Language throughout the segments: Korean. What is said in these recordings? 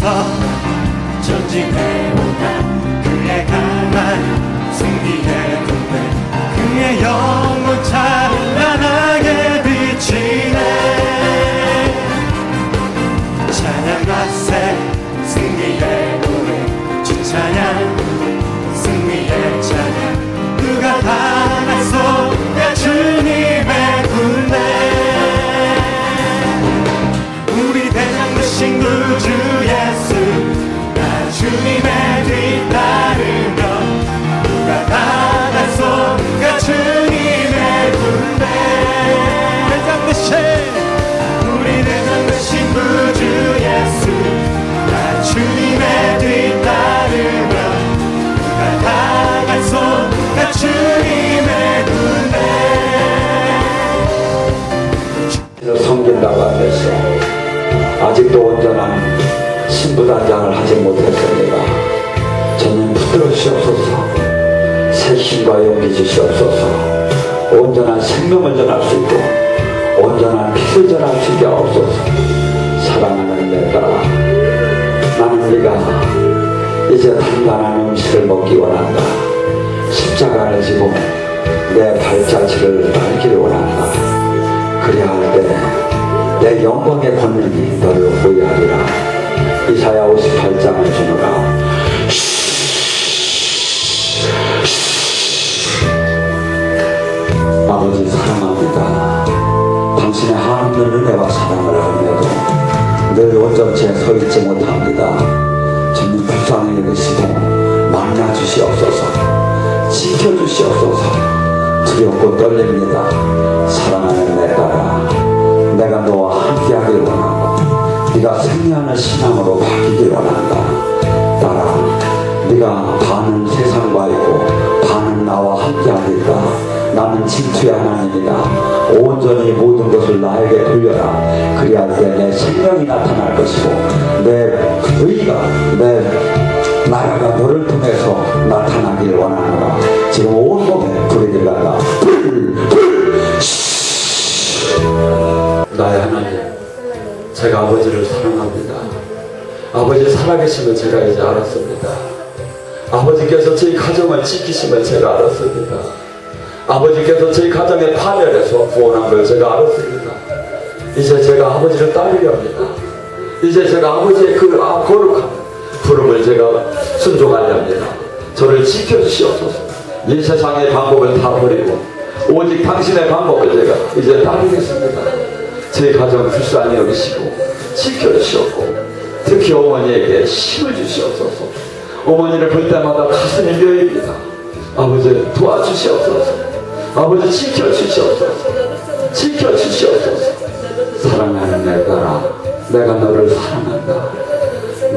앞서 전진해오나 그의 강한 승리의 군대 그의 영혼 찬란하게 비치네. 찬양하세 승리의 노래 주찬양 승리의 찬양 누가 당하소야 주님의 군대 우리 대장 되신 구주 예수 나 주님의 뒤따르며 누가 당하소야 주님의 군대 대장 되신 우리 대장 되신 구주 예수 나 주님의 뒤따르며 누가 당하소야 주님의 군대. 섬긴다고 하면서 아직도 온전한 신부단장을 하지 못했습니다. 저는 붙들으시옵소서. 새 힘과 용기 주시옵소서. 온전한 생명을 전할 수 있고 온전한 빛을 전할 수 있게 하옵소서. 사랑하는 내 딸아, 나는 네가 이제 단단한 음식을 먹기 원한다. 십자가를 지고 내 발자취를 밟기를 원한다. 그래야 할 때 내 영광의 권능이 너를 보이하리라. 이사야 58장을 주노라. 아버지 사랑합니다. 당신의 하나님의 은혜와 사랑을 알며도 늘 온전치에 서 있지 못합니다. 주님 불쌍히 여기시고 만나 주시옵소서. 지켜주시옵소서. 두렵고 떨립니다. 사랑하는 내 딸아, 내가 너와 함께하길 원하고 네가 생명하는 신앙으로 바뀌길 원한다. 딸아, 네가 반은 세상과 있고 반은 나와 함께하니까 나는 진투의 하나님이다. 온전히 모든 것을 나에게 돌려라. 그리할 때 내 생명이 나타날 것이고 내 의가 내 나라가 너를 통해서 나타나길 원하노라. 지금 온몸에 불이 들어간다. 불! 나의 하나님, 제가 아버지를 사랑합니다. 아버지 살아계심을 제가 이제 알았습니다. 아버지께서 저희 가정을 지키심을 제가 알았습니다. 아버지께서 저희 가정의 파멸에서 구원한 걸 제가 알았습니다. 이제 제가 아버지를 따르려 합니다. 이제 제가 아버지의 그 거룩한 부름을 제가 순종하려 합니다. 저를 지켜주시옵소서. 이 세상의 방법을 다 버리고 오직 당신의 방법을 제가 이제 따르겠습니다. 제 가정 불쌍히 여기시고 지켜주시옵고 특히 어머니에게 힘을 주시옵소서. 어머니를 볼 때마다 가슴이 묘입니다. 아버지 도와주시옵소서. 아버지 지켜주시옵소서. 지켜주시옵소서. 사랑하는 내 딸아, 내가 너를 사랑한다.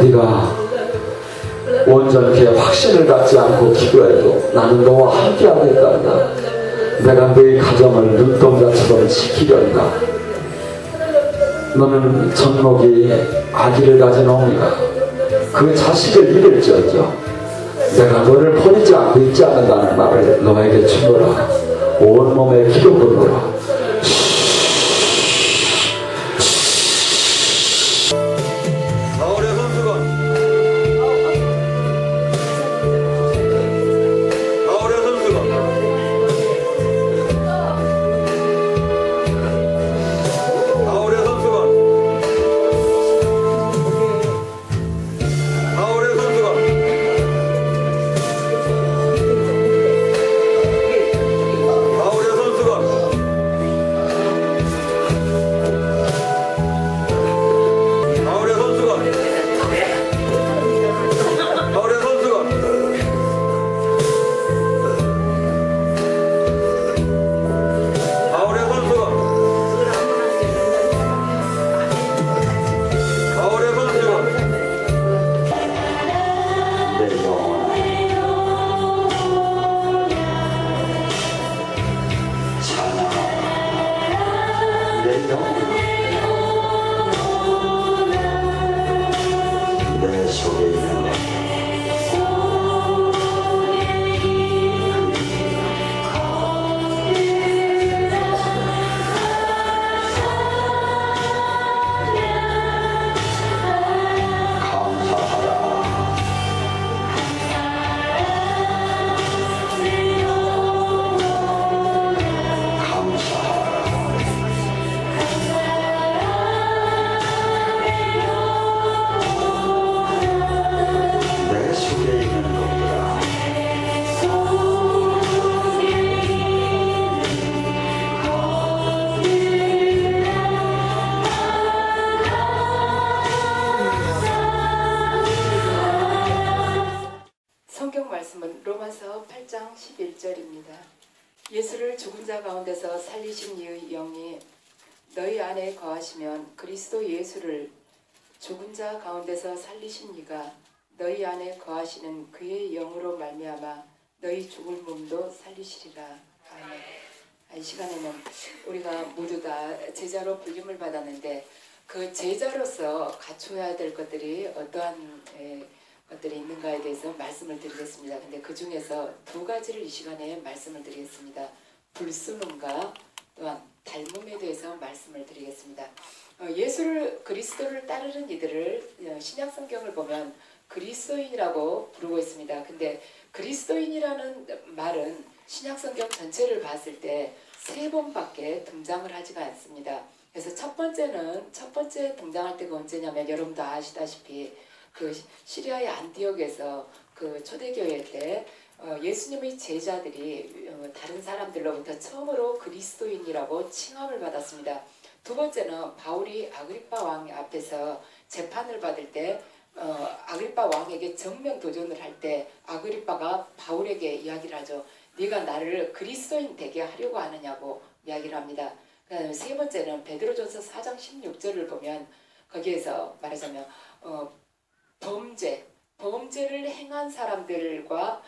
네가 온전히 확신을 갖지 않고 기도해도 나는 너와 함께하겠단다. 내가 너의 가정을 눈동자처럼 지키련다. 너는 젖먹이 아기를 가진 어미가 그 자식을 잃을지어도 내가 너를 버리지 않고 있지 않는다는 말을 너에게 주노라. 온몸에 기록을 놓으라. 예수를 죽은 자 가운데서 살리신 이의 영이 너희 안에 거하시면 그리스도 예수를 죽은 자 가운데서 살리신 이가 너희 안에 거하시는 그의 영으로 말미암아 너희 죽을 몸도 살리시리라. 아멘. 이 시간에는 우리가 모두 다 제자로 불림을 받았는데 그 제자로서 갖춰야 될 것들이 어떠한 것들이 있는가에 대해서 말씀을 드리겠습니다. 근데 그 중에서 두 가지를 이 시간에 말씀을 드리겠습니다. 불순응과 또한 닮음에 대해서 말씀을 드리겠습니다. 예수를 그리스도를 따르는 이들을 신약 성경을 보면 그리스도인이라고 부르고 있습니다. 근데 그리스도인이라는 말은 신약 성경 전체를 봤을 때 3번밖에 등장을 하지가 않습니다. 그래서 첫 번째 등장할 때가 언제냐면 여러분도 아시다시피 그 시리아의 안디옥에서 그 초대교회 때 예수님의 제자들이 다른 사람들로부터 처음으로 그리스도인이라고 칭함을 받았습니다. 두 번째는 바울이 아그리파 왕 앞에서 재판을 받을 때 아그리파 왕에게 정면 도전을 할 때 아그리파가 바울에게 이야기를 하죠. 네가 나를 그리스도인 되게 하려고 하느냐고 이야기를 합니다. 그다음에 세 번째는 베드로전서 4장 16절을 보면 거기에서 말하자면 범죄를 행한 사람들과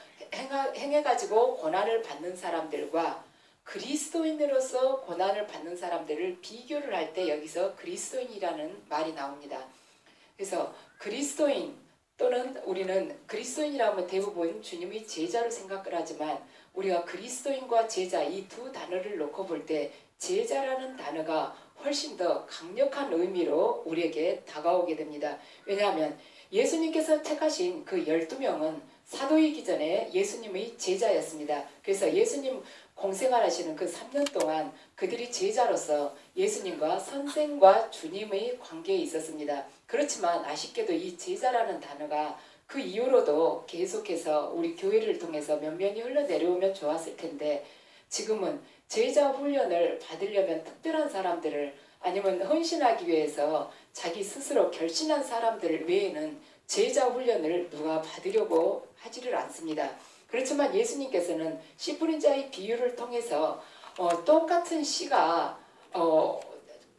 행해가지고 고난을 받는 사람들과 그리스도인으로서 고난을 받는 사람들을 비교를 할 때 여기서 그리스도인이라는 말이 나옵니다. 그래서 그리스도인 또는 우리는 그리스도인이라면 대부분 주님의 제자로 생각을 하지만 우리가 그리스도인과 제자 이 두 단어를 놓고 볼 때 제자라는 단어가 훨씬 더 강력한 의미로 우리에게 다가오게 됩니다. 왜냐하면 예수님께서 택하신 그 12명은 사도이기 전에 예수님의 제자였습니다. 그래서 예수님 공생활하시는 그 3년 동안 그들이 제자로서 예수님과 선생과 주님의 관계에 있었습니다. 그렇지만 아쉽게도 이 제자라는 단어가 그 이후로도 계속해서 우리 교회를 통해서 면면이 흘러내려오면 좋았을 텐데 지금은 제자 훈련을 받으려면 특별한 사람들을 아니면 헌신하기 위해서 자기 스스로 결신한 사람들 외에는 제자 훈련을 누가 받으려고 하지를 않습니다. 그렇지만 예수님께서는 씨 뿌린 자의 비유를 통해서 똑같은 씨가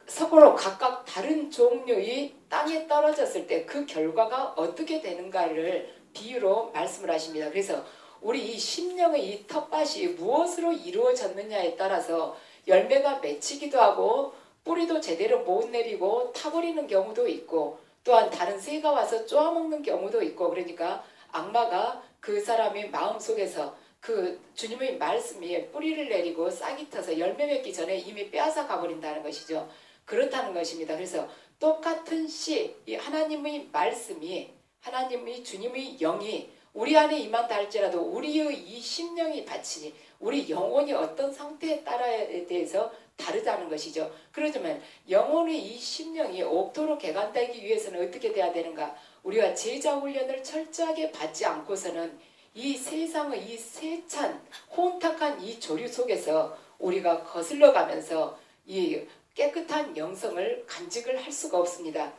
서로 각각 다른 종류의 땅에 떨어졌을 때 그 결과가 어떻게 되는가를 비유로 말씀을 하십니다. 그래서 우리 이 심령의 이 텃밭이 무엇으로 이루어졌느냐에 따라서 열매가 맺히기도 하고 뿌리도 제대로 못 내리고 타버리는 경우도 있고 또한 다른 새가 와서 쪼아먹는 경우도 있고 그러니까 악마가 그 사람의 마음속에서 그 주님의 말씀이 뿌리를 내리고 싹이 터서 열매 맺기 전에 이미 빼앗아 가버린다는 것이죠. 그렇다는 것입니다. 그래서 똑같은 씨, 이 하나님의 말씀이 하나님의 주님의 영이 우리 안에 임한다 할지라도 우리의 이 심령이 밭이 우리 영혼이 어떤 상태에 따라에 대해서 다르다는 것이죠. 그렇지만 영혼의 이 심령이 옥토로 개간되기 위해서는 어떻게 돼야 되는가? 우리가 제자 훈련을 철저하게 받지 않고서는 이 세상의 이 세찬 혼탁한 이 조류 속에서 우리가 거슬러 가면서 이 깨끗한 영성을 간직을 할 수가 없습니다.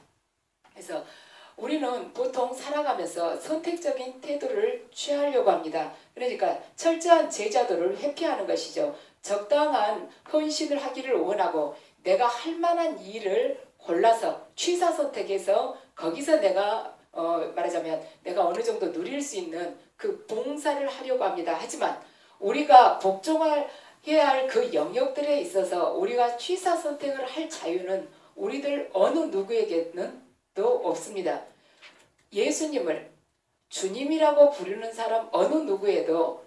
그래서 우리는 보통 살아가면서 선택적인 태도를 취하려고 합니다. 그러니까 철저한 제자도를 회피하는 것이죠. 적당한 헌신을 하기를 원하고 내가 할 만한 일을 골라서 취사 선택해서 거기서 내가 말하자면 내가 어느 정도 누릴 수 있는 그 봉사를 하려고 합니다. 하지만 우리가 복종해야 할 그 영역들에 있어서 우리가 취사 선택을 할 자유는 우리들 어느 누구에게는 또 없습니다. 예수님을 주님이라고 부르는 사람 어느 누구에게도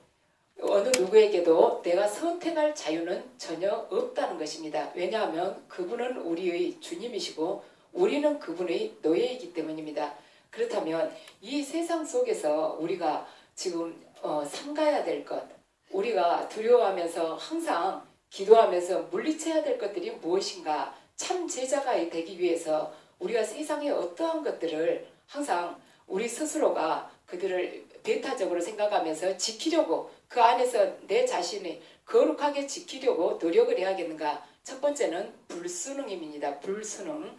내가 선택할 자유는 전혀 없다는 것입니다. 왜냐하면 그분은 우리의 주님이시고 우리는 그분의 노예이기 때문입니다. 그렇다면 이 세상 속에서 우리가 지금 삼가야 될 것, 우리가 두려워하면서 항상 기도하면서 물리쳐야 될 것들이 무엇인가? 참 제자가 되기 위해서 우리가 세상의 어떠한 것들을 항상 우리 스스로가 그들을 배타적으로 생각하면서 지키려고 그 안에서 내 자신이 거룩하게 지키려고 노력을 해야겠는가? 첫 번째는 불순응입니다. 불순응.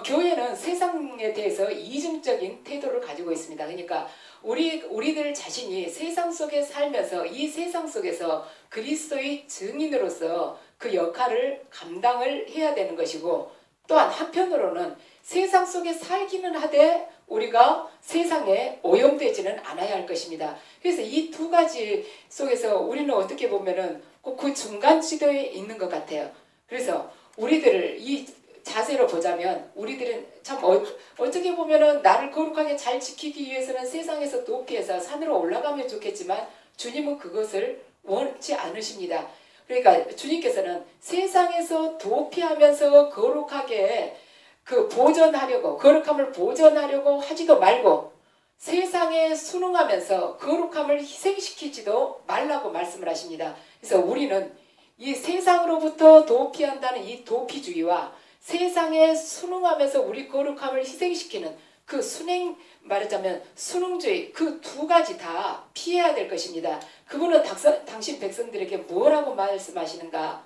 교회는 세상에 대해서 이중적인 태도를 가지고 있습니다. 그러니까 우리들 자신이 세상 속에 살면서 이 세상 속에서 그리스도의 증인으로서 그 역할을 감당을 해야 되는 것이고, 또한 한편으로는 세상 속에 살기는 하되 우리가 세상에 오염되지는 않아야 할 것입니다. 그래서 이 두 가지 속에서 우리는 어떻게 보면은 꼭 그 중간 지도에 있는 것 같아요. 그래서 우리들을 이 자세로 보자면 우리들은 참 어떻게 보면은 나를 거룩하게 잘 지키기 위해서는 세상에서 도피해서 산으로 올라가면 좋겠지만 주님은 그것을 원치 않으십니다. 그러니까 주님께서는 세상에서 도피하면서 거룩하게 그 보존하려고, 거룩함을 보존하려고 하지도 말고 세상에 순응하면서 거룩함을 희생시키지도 말라고 말씀을 하십니다. 그래서 우리는 이 세상으로부터 도피한다는 이 도피주의와 세상에 순응하면서 우리 거룩함을 희생시키는 그 순행, 말하자면 순응주의, 그 두 가지 다 피해야 될 것입니다. 그분은 당신 백성들에게 뭐라고 말씀하시는가?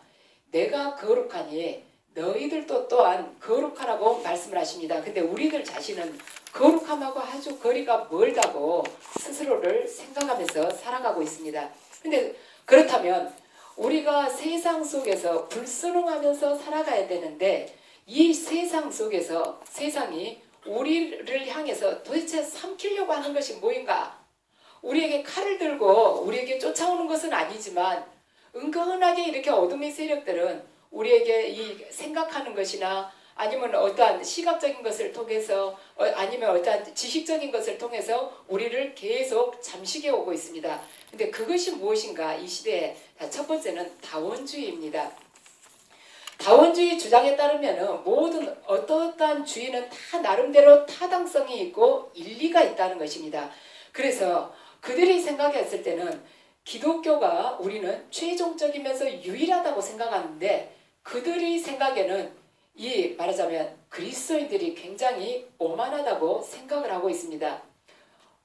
내가 거룩하니 너희들도 또한 거룩하라고 말씀을 하십니다. 근데 우리들 자신은 거룩함하고 아주 거리가 멀다고 스스로를 생각하면서 살아가고 있습니다. 근데 그렇다면 우리가 세상 속에서 불순응하면서 살아가야 되는데, 이 세상 속에서 세상이 우리를 향해서 도대체 삼키려고 하는 것이 뭐인가? 우리에게 칼을 들고 우리에게 쫓아오는 것은 아니지만 은근하게 이렇게 어둠의 세력들은 우리에게 이 생각하는 것이나 아니면 어떠한 시각적인 것을 통해서 아니면 어떠한 지식적인 것을 통해서 우리를 계속 잠식해 오고 있습니다. 근데 그것이 무엇인가? 이 시대에 첫 번째는 다원주의입니다. 다원주의 주장에 따르면 모든 어떠한 주의는 다 나름대로 타당성이 있고 일리가 있다는 것입니다. 그래서 그들이 생각했을 때는 기독교가 우리는 최종적이면서 유일하다고 생각하는데, 그들이 생각에는 이 말하자면 그리스도인들이 굉장히 오만하다고 생각을 하고 있습니다.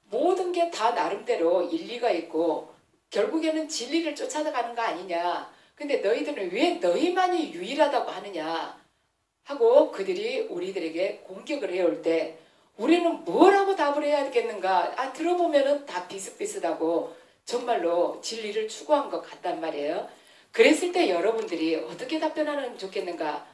모든 게 다 나름대로 일리가 있고 결국에는 진리를 쫓아가는 거 아니냐. 근데 너희들은 왜 너희만이 유일하다고 하느냐 하고 그들이 우리들에게 공격을 해올 때 우리는 뭐라고 답을 해야 되겠는가? 들어보면은 다 비슷비슷하고 정말로 진리를 추구한 것 같단 말이에요. 그랬을 때 여러분들이 어떻게 답변하면 좋겠는가?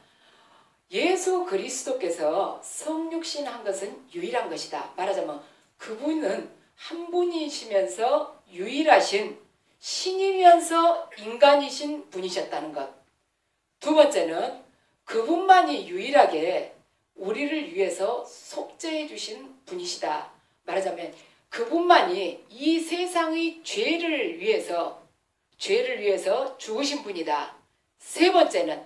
예수 그리스도께서 성육신한 것은 유일한 것이다. 말하자면 그분은 한 분이시면서 유일하신 신이면서 인간이신 분이셨다는 것. 두 번째는 그분만이 유일하게 우리를 위해서 속죄해 주신 분이시다. 말하자면 그분만이 이 세상의 죄를 위해서 죽으신 분이다. 세 번째는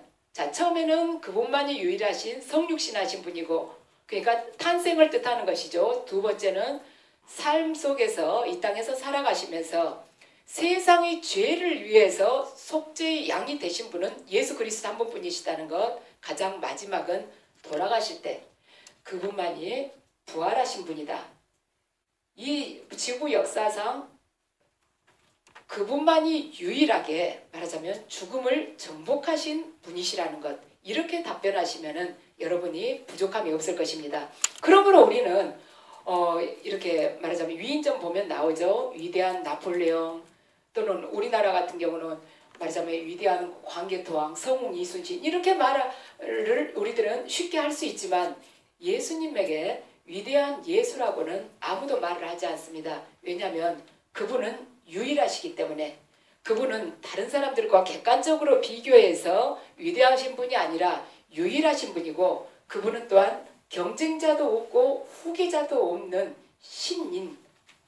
처음에는 그분만이 유일하신 성육신하신 분이고, 그러니까 탄생을 뜻하는 것이죠. 두 번째는 삶 속에서 이 땅에서 살아가시면서 세상의 죄를 위해서 속죄의 양이 되신 분은 예수 그리스도 한 분뿐이시다는 것. 가장 마지막은 돌아가실 때 그분만이 부활하신 분이다. 이 지구 역사상 그분만이 유일하게 말하자면 죽음을 정복하신 분이시라는 것. 이렇게 답변하시면은 여러분이 부족함이 없을 것입니다. 그러므로 우리는 이렇게 말하자면 위인전 보면 나오죠. 위대한 나폴레옹, 또는 우리나라 같은 경우는 말하자면 위대한 광개토왕, 성웅 이순신, 이렇게 말을 우리들은 쉽게 할 수 있지만 예수님에게 위대한 예수라고는 아무도 말을 하지 않습니다. 왜냐하면 그분은 유일하시기 때문에, 그분은 다른 사람들과 객관적으로 비교해서 위대하신 분이 아니라 유일하신 분이고, 그분은 또한 경쟁자도 없고 후계자도 없는 신인,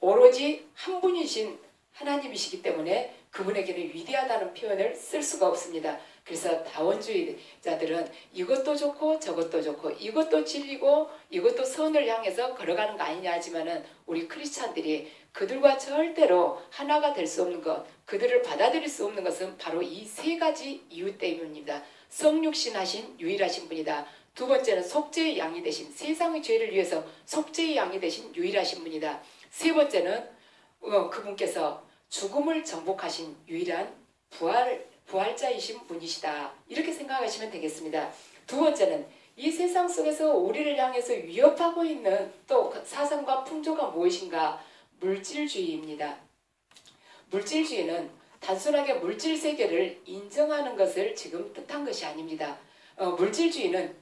오로지 한 분이신 하나님이시기 때문에 그분에게는 위대하다는 표현을 쓸 수가 없습니다. 그래서 다원주의자들은 이것도 좋고 저것도 좋고 이것도 진리고 이것도 선을 향해서 걸어가는 거 아니냐 하지만은 우리 크리스찬들이 그들과 절대로 하나가 될 수 없는 것, 그들을 받아들일 수 없는 것은 바로 이 세 가지 이유 때문입니다. 성육신하신 유일하신 분이다. 두 번째는 속죄의 양이 되신, 세상의 죄를 위해서 속죄의 양이 되신 유일하신 분이다. 세 번째는 그분께서 죽음을 정복하신 유일한 부활자이신 분이시다. 이렇게 생각하시면 되겠습니다. 두 번째는 이 세상 속에서 우리를 향해서 위협하고 있는 또 사상과 풍조가 무엇인가? 물질주의입니다. 물질주의는 단순하게 물질 세계를 인정하는 것을 지금 뜻한 것이 아닙니다. 물질주의는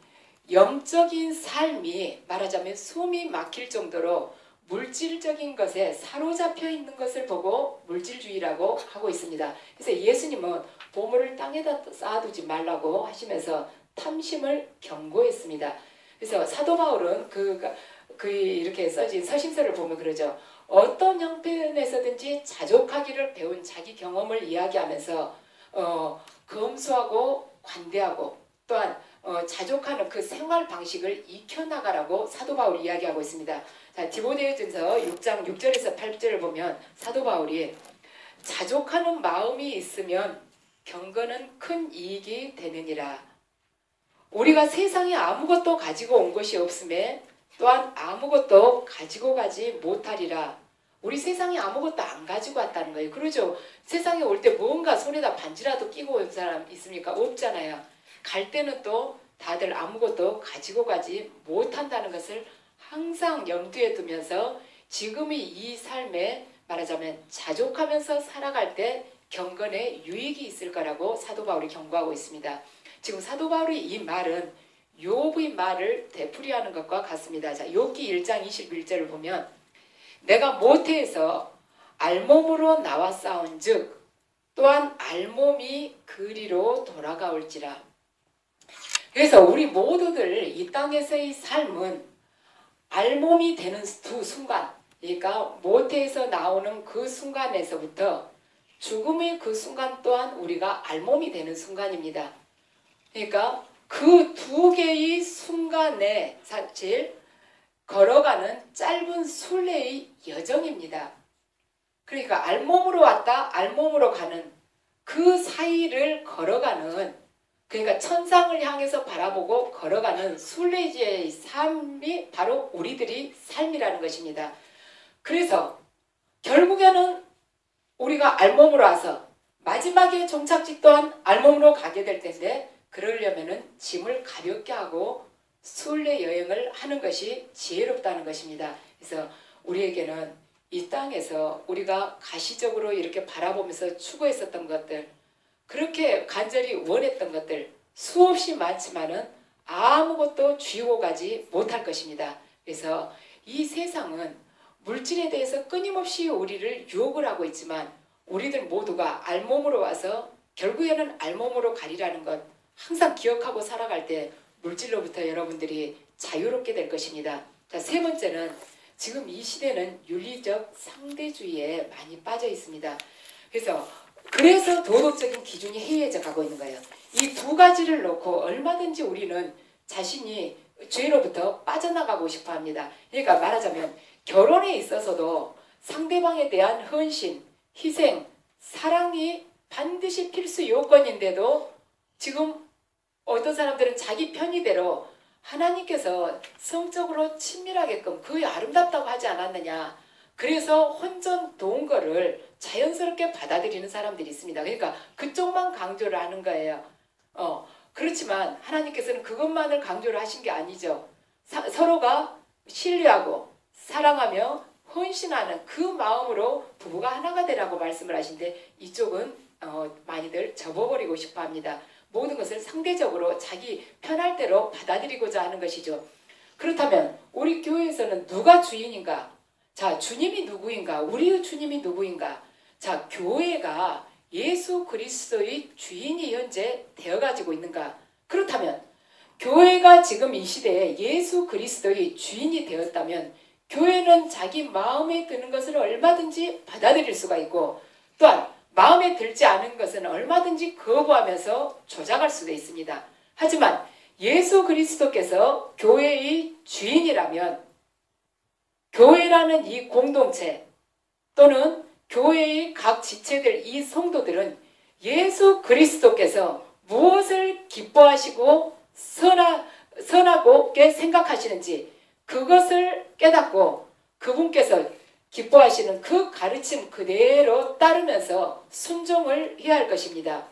영적인 삶이 말하자면 숨이 막힐 정도로 물질적인 것에 사로잡혀 있는 것을 보고 물질주의라고 하고 있습니다. 그래서 예수님은 보물을 땅에다 쌓아두지 말라고 하시면서 탐심을 경고했습니다. 그래서 사도 바울은 그 이렇게 써진 서신서를 보면 그러죠. 어떤 형편에서든지 자족하기를 배운 자기 경험을 이야기하면서 검소하고 관대하고 또한 자족하는 그 생활 방식을 익혀나가라고 사도 바울이 이야기하고 있습니다. 자, 디모데전서 6장 6절에서 8절을 보면 사도 바울이 자족하는 마음이 있으면 경건은 큰 이익이 되느니라. 우리가 세상에 아무것도 가지고 온 것이 없음에 또한 아무것도 가지고 가지 못하리라. 우리 세상에 아무것도 안 가지고 왔다는 거예요. 그러죠. 세상에 올 때 뭔가 손에다 반지라도 끼고 온 사람 있습니까? 없잖아요. 갈 때는 또 다들 아무것도 가지고 가지 못한다는 것을 항상 염두에 두면서 지금의 이 삶에 말하자면 자족하면서 살아갈 때 경건에 유익이 있을 거라고 사도 바울이 경고하고 있습니다. 지금 사도 바울의 이 말은 욥의 말을 되풀이하는 것과 같습니다. 자, 욥기 1장 21절을 보면 내가 모태에서 알몸으로 나와 싸운즉 또한 알몸이 그리로 돌아가올지라. 그래서 우리 모두들 이 땅에서의 삶은 알몸이 되는 두 순간, 그러니까 모태에서 나오는 그 순간에서부터 죽음의 그 순간 또한 우리가 알몸이 되는 순간입니다. 그러니까 그 두 개의 순간에 사실 걸어가는 짧은 순례의 여정입니다. 그러니까 알몸으로 왔다 알몸으로 가는 그 사이를 걸어가는, 그러니까 천상을 향해서 바라보고 걸어가는 순례지의 삶이 바로 우리들의 삶이라는 것입니다. 그래서 결국에는 우리가 알몸으로 와서 마지막에 종착지 또한 알몸으로 가게 될 텐데, 그러려면은 짐을 가볍게 하고 순례 여행을 하는 것이 지혜롭다는 것입니다. 그래서 우리에게는 이 땅에서 우리가 가시적으로 이렇게 바라보면서 추구했었던 것들, 그렇게 간절히 원했던 것들 수없이 많지만은 아무것도 쥐고 가지 못할 것입니다. 그래서 이 세상은 물질에 대해서 끊임없이 우리를 유혹을 하고 있지만 우리들 모두가 알몸으로 와서 결국에는 알몸으로 가리라는 것 항상 기억하고 살아갈 때 물질로부터 여러분들이 자유롭게 될 것입니다. 자, 세 번째는 지금 이 시대는 윤리적 상대주의에 많이 빠져 있습니다. 그래서 도덕적인 기준이 해이해져 가고 있는 거예요. 이 두 가지를 놓고 얼마든지 우리는 자신이 죄로부터 빠져나가고 싶어 합니다. 그러니까 말하자면 결혼에 있어서도 상대방에 대한 헌신, 희생, 사랑이 반드시 필수 요건인데도 지금 어떤 사람들은 자기 편의대로 하나님께서 성적으로 친밀하게끔 그게 아름답다고 하지 않았느냐. 그래서 혼전 동거를 자연스럽게 받아들이는 사람들이 있습니다. 그러니까 그쪽만 강조를 하는 거예요. 그렇지만 하나님께서는 그것만을 강조를 하신 게 아니죠. 서로가 신뢰하고 사랑하며 헌신하는 그 마음으로 부부가 하나가 되라고 말씀을 하신데 이쪽은 많이들 접어버리고 싶어 합니다. 모든 것을 상대적으로 자기 편할 대로 받아들이고자 하는 것이죠. 그렇다면 우리 교회에서는 누가 주인인가? 자, 주님이 누구인가? 우리의 주님이 누구인가? 자, 교회가 예수 그리스도의 주인이 현재 되어가지고 있는가? 그렇다면 교회가 지금 이 시대에 예수 그리스도의 주인이 되었다면 교회는 자기 마음에 드는 것을 얼마든지 받아들일 수가 있고 또한 마음에 들지 않은 것은 얼마든지 거부하면서 조작할 수도 있습니다. 하지만 예수 그리스도께서 교회의 주인이라면 교회라는 이 공동체 또는 교회의 각 지체들, 이 성도들은 예수 그리스도께서 무엇을 기뻐하시고 선하게 생각하시는지 그것을 깨닫고 그분께서 기뻐하시는 그 가르침 그대로 따르면서 순종을 해야 할 것입니다.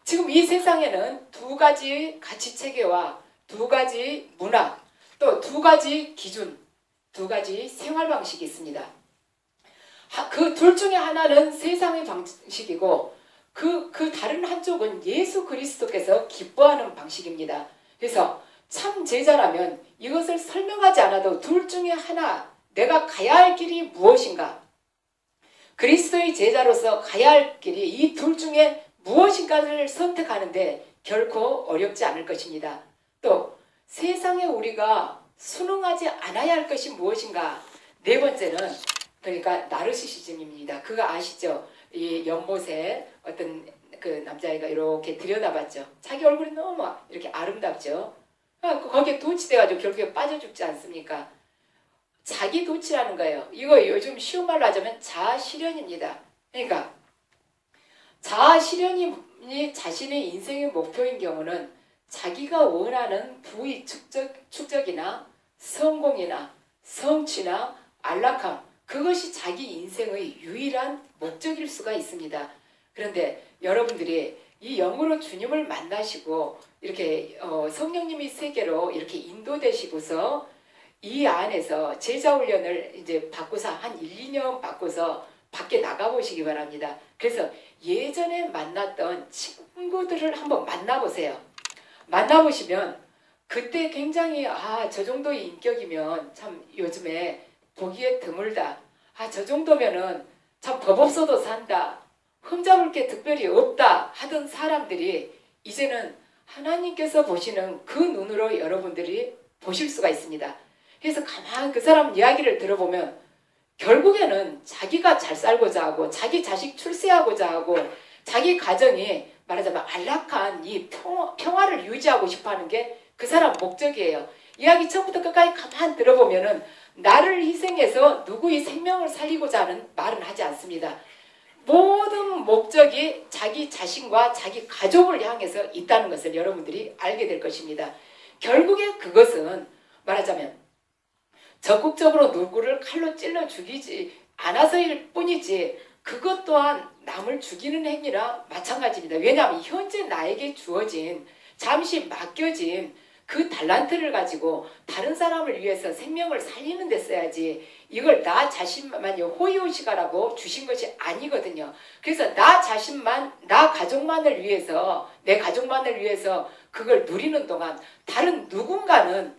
지금 이 세상에는 두 가지 가치체계와 두 가지 문화, 또 두 가지 기준, 두 가지 생활 방식이 있습니다. 그 둘 중에 하나는 세상의 방식이고 그 다른 한쪽은 예수 그리스도께서 기뻐하는 방식입니다. 그래서 참 제자라면 이것을 설명하지 않아도 둘 중에 하나, 내가 가야 할 길이 무엇인가, 그리스도의 제자로서 가야 할 길이 이 둘 중에 무엇인가를 선택하는데 결코 어렵지 않을 것입니다. 또 세상에 우리가 순응하지 않아야 할 것이 무엇인가. 네 번째는 그러니까 나르시시즘입니다. 그거 아시죠? 이 연못에 어떤 그 남자애가 이렇게 들여다봤죠. 자기 얼굴이 너무 이렇게 아름답죠. 거기에 도취돼가지고 결국에 빠져 죽지 않습니까? 자기 도취라는 거예요. 이거 요즘 쉬운 말로 하자면 자아실현입니다. 그러니까 자아실현이 자신의 인생의 목표인 경우는 자기가 원하는 부의 축적이나 성공이나 성취나 안락함, 그것이 자기 인생의 유일한 목적일 수가 있습니다. 그런데 여러분들이 이 영으로 주님을 만나시고 이렇게 성령님의 세계로 이렇게 인도되시고서 이 안에서 제자 훈련을 이제 받고서 한 1, 2년 받고서 밖에 나가보시기 바랍니다. 그래서 예전에 만났던 친구들을 한번 만나보세요. 만나보시면 그때 굉장히 저 정도의 인격이면 참 요즘에 보기에 드물다. 저 정도면은 참 법 없어도 산다. 흠잡을 게 특별히 없다 하던 사람들이 이제는 하나님께서 보시는 그 눈으로 여러분들이 보실 수가 있습니다. 그래서 가만 그 사람 이야기를 들어보면 결국에는 자기가 잘 살고자 하고 자기 자식 출세하고자 하고 자기 가정이 말하자면 안락한 이 평화를 유지하고 싶어하는 게 그 사람 목적이에요. 이야기 처음부터 끝까지 가만 들어보면은 나를 희생해서 누구의 생명을 살리고자 하는 말은 하지 않습니다. 모든 목적이 자기 자신과 자기 가족을 향해서 있다는 것을 여러분들이 알게 될 것입니다. 결국에 그것은 말하자면 적극적으로 누구를 칼로 찔러 죽이지 않아서일 뿐이지 그것 또한 남을 죽이는 행위라 마찬가지입니다. 왜냐하면 현재 나에게 주어진 잠시 맡겨진 그 달란트를 가지고 다른 사람을 위해서 생명을 살리는 데 써야지 이걸 나 자신만이 호의호식하라고 주신 것이 아니거든요. 그래서 나 자신만, 나 가족만을 위해서, 내 가족만을 위해서 그걸 누리는 동안 다른 누군가는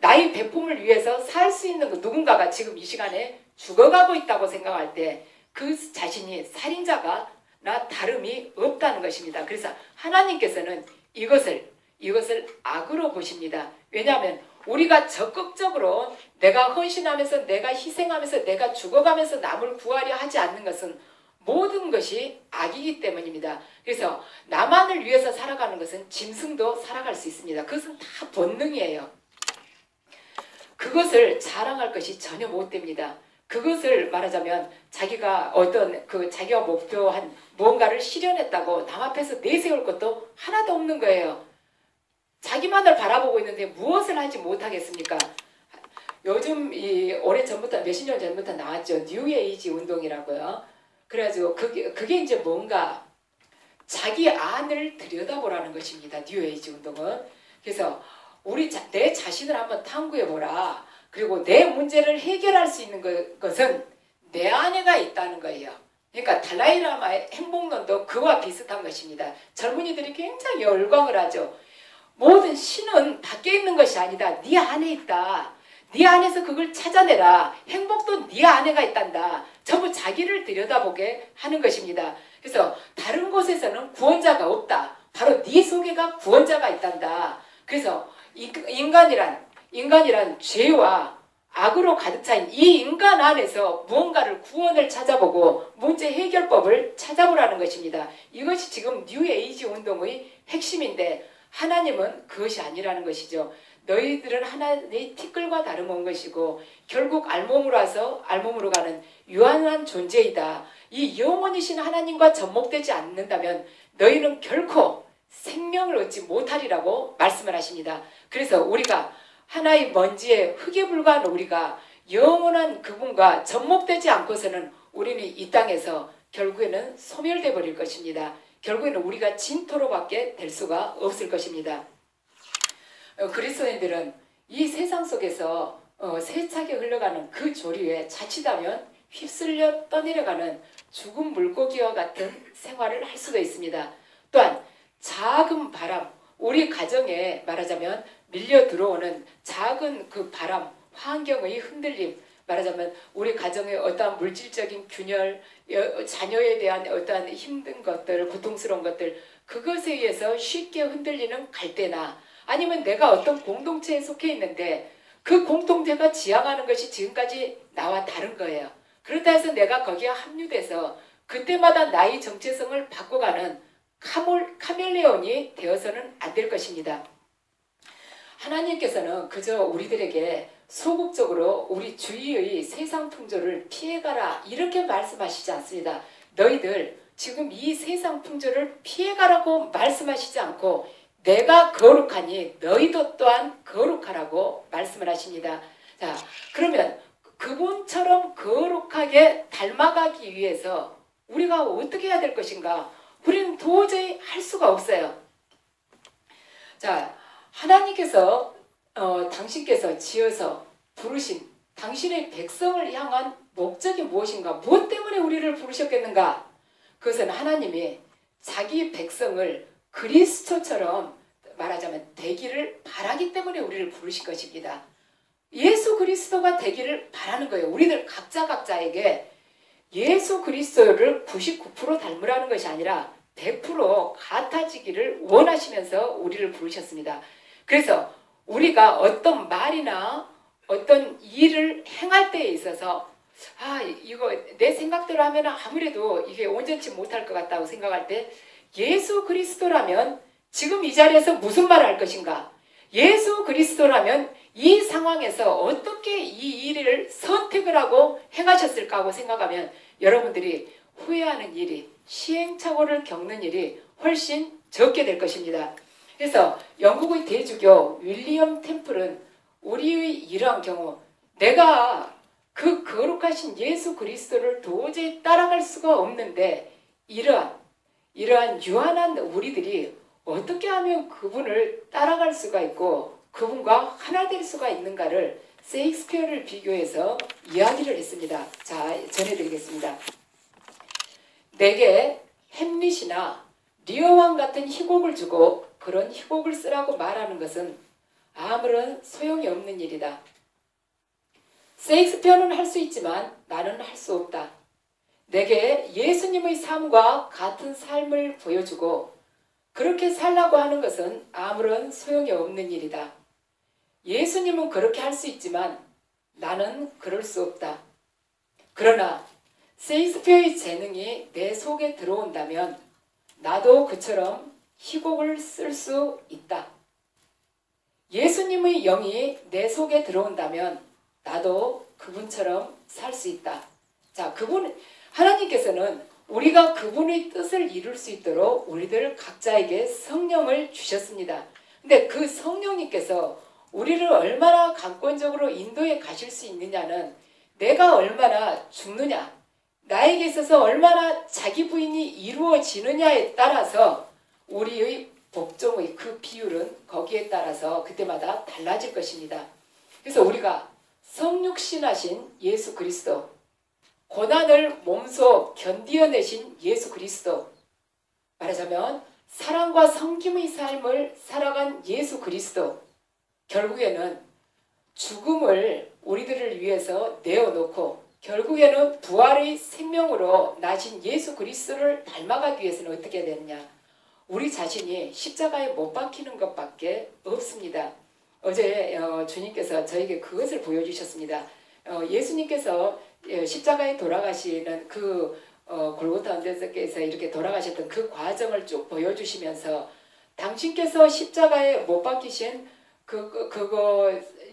나의 배품을 위해서 살 수 있는 그 누군가가 지금 이 시간에 죽어가고 있다고 생각할 때 그 자신이 살인자가 나 다름이 없다는 것입니다. 그래서 하나님께서는 이것을 악으로 보십니다. 왜냐하면 우리가 적극적으로 내가 헌신하면서 내가 희생하면서 내가 죽어가면서 남을 구하려 하지 않는 것은 모든 것이 악이기 때문입니다. 그래서 나만을 위해서 살아가는 것은 짐승도 살아갈 수 있습니다. 그것은 다 본능이에요. 그것을 자랑할 것이 전혀 못 됩니다. 그것을 말하자면 자기가 어떤 자기가 목표한 무언가를 실현했다고 남 앞에서 내세울 것도 하나도 없는 거예요. 자기만을 바라보고 있는데 무엇을 하지 못하겠습니까? 요즘 오래전부터 몇십 년 전부터 나왔죠. 뉴에이지 운동이라고요. 그래가지고 그게 이제 뭔가 자기 안을 들여다보라는 것입니다. 뉴에이지 운동은. 그래서 내 자신을 한번 탐구해보라. 그리고 내 문제를 해결할 수 있는 것은 내 안에가 있다는 거예요. 그러니까 달라이라마의 행복론도 그와 비슷한 것입니다. 젊은이들이 굉장히 열광을 하죠. 모든 신은 밖에 있는 것이 아니다. 네 안에 있다. 네 안에서 그걸 찾아내라. 행복도 네 안에가 있단다. 전부 자기를 들여다보게 하는 것입니다. 그래서 다른 곳에서는 구원자가 없다. 바로 네 속에가 구원자가 있단다. 그래서 인간이란 죄와 악으로 가득 차인 이 인간 안에서 무언가를 구원을 찾아보고 문제 해결법을 찾아보라는 것입니다. 이것이 지금 뉴에이지 운동의 핵심인데 하나님은 그것이 아니라는 것이죠. 너희들은 하나님의 티끌과 다름없는 것이고 결국 알몸으로 와서 알몸으로 가는 유한한 존재이다. 이 영원이신 하나님과 접목되지 않는다면 너희는 결코 생명을 얻지 못하리라고 말씀을 하십니다. 그래서 우리가 하나의 먼지에 흙에 불과한 우리가 영원한 그분과 접목되지 않고서는 우리는 이 땅에서 결국에는 소멸돼 버릴 것입니다. 결국에는 우리가 진토로밖에 될 수가 없을 것입니다. 그리스도인들은 이 세상 속에서 세차게 흘러가는 그 조류에 자칫하면 휩쓸려 떠내려가는 죽은 물고기와 같은 생활을 할 수도 있습니다. 또한 작은 바람, 우리 가정에 말하자면 밀려 들어오는 작은 그 바람, 환경의 흔들림, 말하자면 우리 가정의 어떠한 물질적인 균열, 자녀에 대한 어떠한 힘든 것들, 고통스러운 것들, 그것에 의해서 쉽게 흔들리는 갈대나 아니면 내가 어떤 공동체에 속해 있는데 그 공동체가 지향하는 것이 지금까지 나와 다른 거예요. 그렇다 해서 내가 거기에 합류돼서 그때마다 나의 정체성을 바꿔가는 카멜레온이 되어서는 안 될 것입니다. 하나님께서는 그저 우리들에게 소극적으로 우리 주위의 세상 풍조를 피해가라 이렇게 말씀하시지 않습니다. 너희들 지금 이 세상 풍조를 피해가라고 말씀하시지 않고 내가 거룩하니 너희도 또한 거룩하라고 말씀을 하십니다. 자, 그러면 그분처럼 거룩하게 닮아가기 위해서 우리가 어떻게 해야 될 것인가? 우리는 도저히 할 수가 없어요. 자, 하나님께서 당신께서 지어서 부르신 당신의 백성을 향한 목적이 무엇인가? 무엇 때문에 우리를 부르셨겠는가? 그것은 하나님이 자기 백성을 그리스도처럼 말하자면 되기를 바라기 때문에 우리를 부르신 것입니다. 예수 그리스도가 되기를 바라는 거예요. 우리들 각자에게 예수 그리스도를 99% 닮으라는 것이 아니라 100% 같아지기를 원하시면서 우리를 부르셨습니다. 그래서 우리가 어떤 말이나 어떤 일을 행할 때에 있어서 이거 내 생각대로 하면 아무래도 이게 온전치 못할 것 같다고 생각할 때 예수 그리스도라면 지금 이 자리에서 무슨 말을 할 것인가? 예수 그리스도라면 이 상황에서 어떻게 이 일을 선택을 하고 행하셨을까 하고 생각하면 여러분들이 후회하는 일이 시행착오를 겪는 일이 훨씬 적게 될 것입니다. 그래서 영국의 대주교 윌리엄 템플은 우리의 이러한 경우 내가 그 거룩하신 예수 그리스도를 도저히 따라갈 수가 없는데 이러한 유한한 우리들이 어떻게 하면 그분을 따라갈 수가 있고 그분과 하나 될 수가 있는가를 셰익스피어를 비교해서 이야기를 했습니다. 자, 전해드리겠습니다. 내게 햄릿이나 리어왕 같은 희곡을 주고 그런 희곡을 쓰라고 말하는 것은 아무런 소용이 없는 일이다. 셰익스피어는 할 수 있지만 나는 할 수 없다. 내게 예수님의 삶과 같은 삶을 보여주고 그렇게 살라고 하는 것은 아무런 소용이 없는 일이다. 예수님은 그렇게 할 수 있지만 나는 그럴 수 없다. 그러나 셰익스피어의 재능이 내 속에 들어온다면 나도 그처럼 희곡을 쓸 수 있다. 예수님의 영이 내 속에 들어온다면 나도 그분처럼 살 수 있다. 자, 하나님께서는 우리가 그분의 뜻을 이룰 수 있도록 우리들 각자에게 성령을 주셨습니다. 근데 그 성령님께서 우리를 얼마나 강권적으로 인도해 가실 수 있느냐는 내가 얼마나 죽느냐, 나에게 있어서 얼마나 자기 부인이 이루어지느냐에 따라서 우리의 복종의 그 비율은 거기에 따라서 그때마다 달라질 것입니다. 그래서 우리가 성육신하신 예수 그리스도, 고난을 몸소 견디어내신 예수 그리스도, 말하자면 사랑과 섬김의 삶을 살아간 예수 그리스도, 결국에는 죽음을 우리들을 위해서 내어놓고 결국에는 부활의 생명으로 나신 예수 그리스도를 닮아가기 위해서는 어떻게 해야 되느냐? 우리 자신이 십자가에 못 박히는 것밖에 없습니다. 어제 주님께서 저에게 그것을 보여주셨습니다. 예수님께서 십자가에 돌아가시는 그 골고타 언덕에서 이렇게 돌아가셨던 그 과정을 쭉 보여주시면서 당신께서 십자가에 못 박히신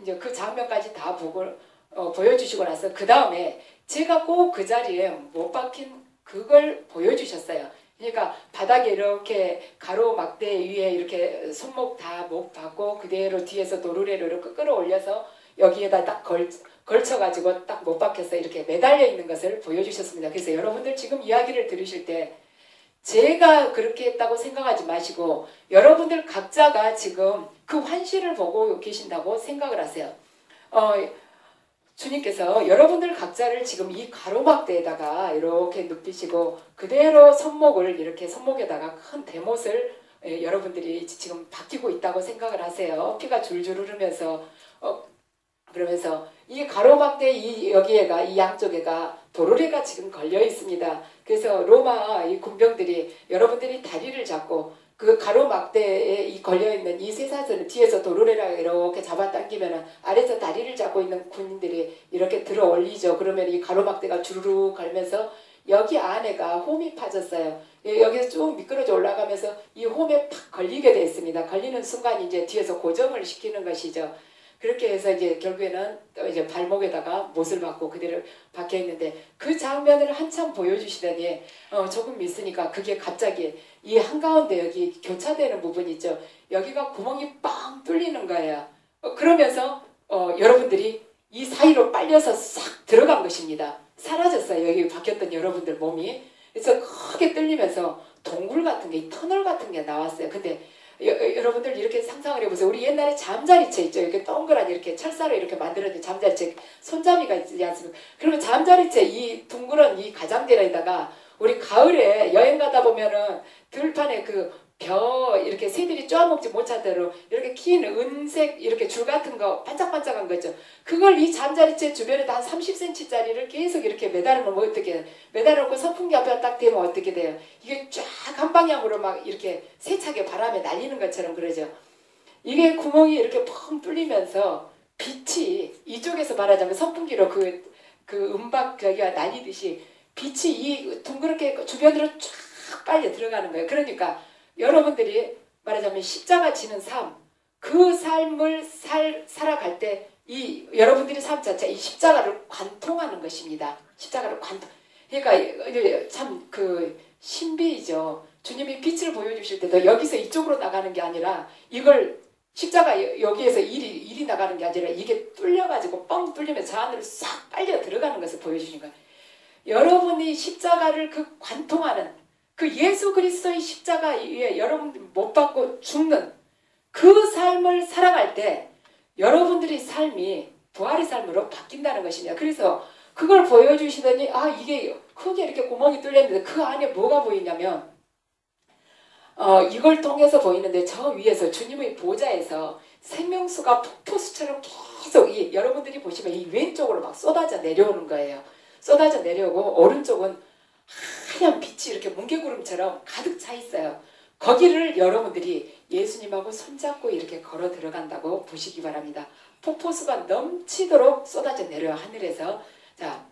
이제 그 장면까지 다 보여주시고 나서 그 다음에 제가 꼭 그 자리에 못 박힌 그걸 보여주셨어요. 그러니까 바닥에 이렇게 가로막대 위에 이렇게 손목 다 못 박고 그대로 뒤에서 도르래로 이렇게 끌어올려서 여기에다 딱 걸쳐가지고 딱 못 박혀서 이렇게 매달려 있는 것을 보여주셨습니다. 그래서 여러분들 지금 이야기를 들으실 때 제가 그렇게 했다고 생각하지 마시고 여러분들 각자가 지금 그 환시를 보고 계신다고 생각을 하세요. 주님께서 여러분들 각자를 지금 이 가로막대에다가 이렇게 눕히시고 그대로 손목을 이렇게 손목에다가 큰 대못을 여러분들이 지금 박히고 있다고 생각을 하세요. 피가 줄줄 흐르면서 그러면서 이 가로막대 여기에가 이 양쪽에가 도르래가 지금 걸려 있습니다. 그래서 로마 이 군병들이 여러분들이 다리를 잡고 그 가로막대에 이 걸려있는 이 쇠사슬을 뒤에서 도르래라 이렇게 잡아당기면 아래에서 다리를 잡고 있는 군인들이 이렇게 들어 올리죠. 그러면 이 가로막대가 주르륵 걸면서 여기 안에가 홈이 파졌어요. 여기서 쭉 미끄러져 올라가면서 이 홈에 팍 걸리게 됐습니다. 걸리는 순간 이제 뒤에서 고정을 시키는 것이죠. 그렇게 해서 이제 결국에는 또 이제 발목에다가 못을 박고 그대로 박혀 있는데 그 장면을 한참 보여주시더니 조금 있으니까 그게 갑자기 이 한가운데 여기 교차되는 부분 있죠. 여기가 구멍이 빵 뚫리는 거예요. 그러면서 여러분들이 이 사이로 빨려서 싹 들어간 것입니다. 사라졌어요. 여기 박혔던 여러분들 몸이. 그래서 크게 뚫리면서 동굴 같은 게, 터널 같은 게 나왔어요. 근데 여러분들 이렇게 상상을 해보세요. 우리 옛날에 잠자리채 있죠. 이렇게 동그란 이렇게 철사로 이렇게 만들어진 잠자리채, 손잡이가 있지 않습니까? 그러면 잠자리채 이 둥그런 이 가장자리에다가 우리 가을에 여행 가다 보면은 들판에 그 벼 이렇게 새들이 쪼아먹지 못하도록 이렇게 긴 은색 이렇게 줄 같은 거 반짝반짝한 거 있죠. 그걸 이 잠자리채 주변에다 한 30cm짜리를 계속 이렇게 매달으면 뭐 어떻게 매달아놓고 선풍기 앞에 딱 대면 어떻게 돼요? 이게 쫙 한 방향으로 막 이렇게 세차게 바람에 날리는 것처럼 그러죠. 이게 구멍이 이렇게 펑 뚫리면서 빛이 이쪽에서 말하자면 선풍기로 그 음박 저기가 날리듯이 빛이 이 둥그렇게 주변으로 쫙 빨려 들어가는 거예요. 그러니까 여러분들이 말하자면 십자가 지는 삶, 그 삶을 살아갈 때 이 여러분들이 삶 자체 이 십자가를 관통하는 것입니다. 십자가를 관통. 그러니까 참 그 신비이죠. 주님이 빛을 보여주실 때도 여기서 이쪽으로 나가는 게 아니라 이걸 십자가 여기에서 일이 나가는 게 아니라 이게 뚫려가지고 뻥 뚫리면서 저 안으로 싹 빨려 들어가는 것을 보여주신 거예요. 여러분이 십자가를 그 관통하는 그 예수 그리스도의 십자가 위에 여러분들이 못 받고 죽는 그 삶을 살아갈 때 여러분들의 삶이 부활의 삶으로 바뀐다는 것입니다. 그래서 그걸 보여주시더니 이게 크게 이렇게 구멍이 뚫렸는데 그 안에 뭐가 보이냐면 이걸 통해서 보이는데 저 위에서 주님의 보좌에서 생명수가 폭포수처럼 계속 여러분들이 보시면 이 왼쪽으로 막 쏟아져 내려오는 거예요. 쏟아져 내려오고 오른쪽은 하얀 빛이 이렇게 뭉게구름처럼 가득 차 있어요. 거기를 여러분들이 예수님하고 손잡고 이렇게 걸어 들어간다고 보시기 바랍니다. 폭포수가 넘치도록 쏟아져 내려요. 하늘에서. 자,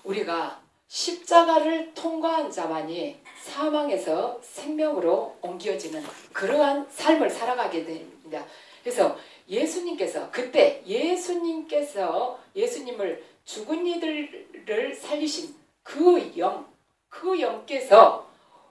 우리가 십자가를 통과한 자만이 사망에서 생명으로 옮겨지는 그러한 삶을 살아가게 됩니다. 그래서 예수님께서 그때 예수님을 죽은 이들을 살리신 그 영께서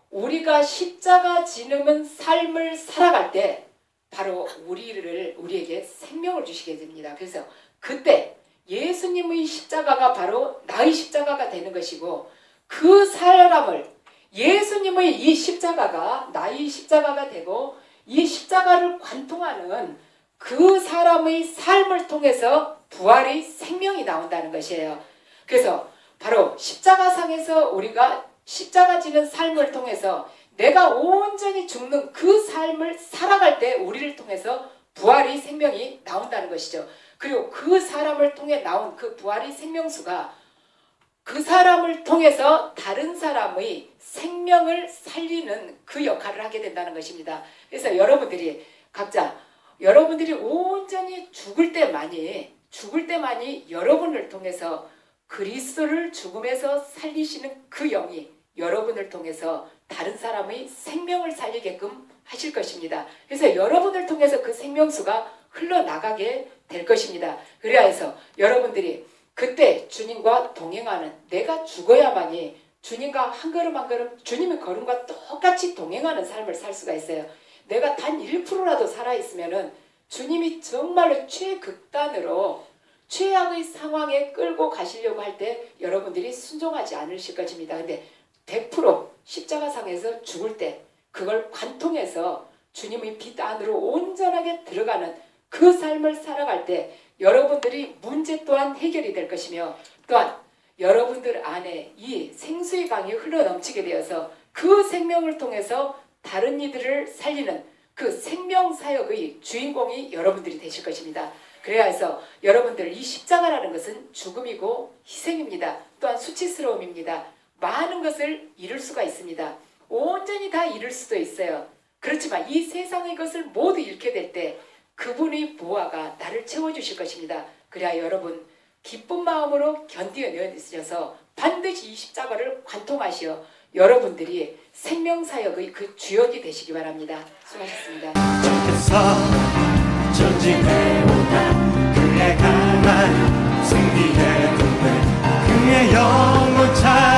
우리가 십자가 지는 삶을 살아갈 때 바로 우리에게 생명을 주시게 됩니다. 그래서 그때 예수님의 십자가가 바로 나의 십자가가 되는 것이고 그 사람을 예수님의 이 십자가가 나의 십자가가 되고 이 십자가를 관통하는 그 사람의 삶을 통해서 부활의 생명이 나온다는 것이에요. 그래서 바로 십자가상에서 우리가 십자가 지는 삶을 통해서 내가 온전히 죽는 그 삶을 살아갈 때 우리를 통해서 부활의 생명이 나온다는 것이죠. 그리고 그 사람을 통해 나온 그 부활의 생명수가 그 사람을 통해서 다른 사람의 생명을 살리는 그 역할을 하게 된다는 것입니다. 그래서 여러분들이 각자 여러분들이 온전히 죽을 때만이 여러분을 통해서 그리스도를 죽음에서 살리시는 그 영이 여러분을 통해서 다른 사람의 생명을 살리게끔 하실 것입니다. 그래서 여러분을 통해서 그 생명수가 흘러나가게 될 것입니다. 그래야 해서 여러분들이 그때 주님과 동행하는 내가 죽어야만이 주님과 한 걸음 한 걸음 주님의 걸음과 똑같이 동행하는 삶을 살 수가 있어요. 내가 단 1%라도 살아있으면은 주님이 정말로 최극단으로 최악의 상황에 끌고 가시려고 할 때 여러분들이 순종하지 않으실 것입니다. 근데 100% 십자가상에서 죽을 때 그걸 관통해서 주님의 빛 안으로 온전하게 들어가는 그 삶을 살아갈 때 여러분들이 문제 또한 해결이 될 것이며 또한 여러분들 안에 이 생수의 강이 흘러넘치게 되어서 그 생명을 통해서 다른 이들을 살리는 그 생명사역의 주인공이 여러분들이 되실 것입니다. 그래야 해서 여러분들 이 십자가라는 것은 죽음이고 희생입니다. 또한 수치스러움입니다. 많은 것을 잃을 수가 있습니다. 온전히 다 잃을 수도 있어요. 그렇지만 이 세상의 것을 모두 잃게 될 때 그분의 보화가 나를 채워주실 것입니다. 그래야 여러분 기쁜 마음으로 견디어내셔서 반드시 이 십자가를 관통하시어 여러분들이 생명사역의 그 주역이 되시기 바랍니다. 수고하셨습니다. 주께서 전진해오다 그의 강한 승리의 군대 그의 영혼 잘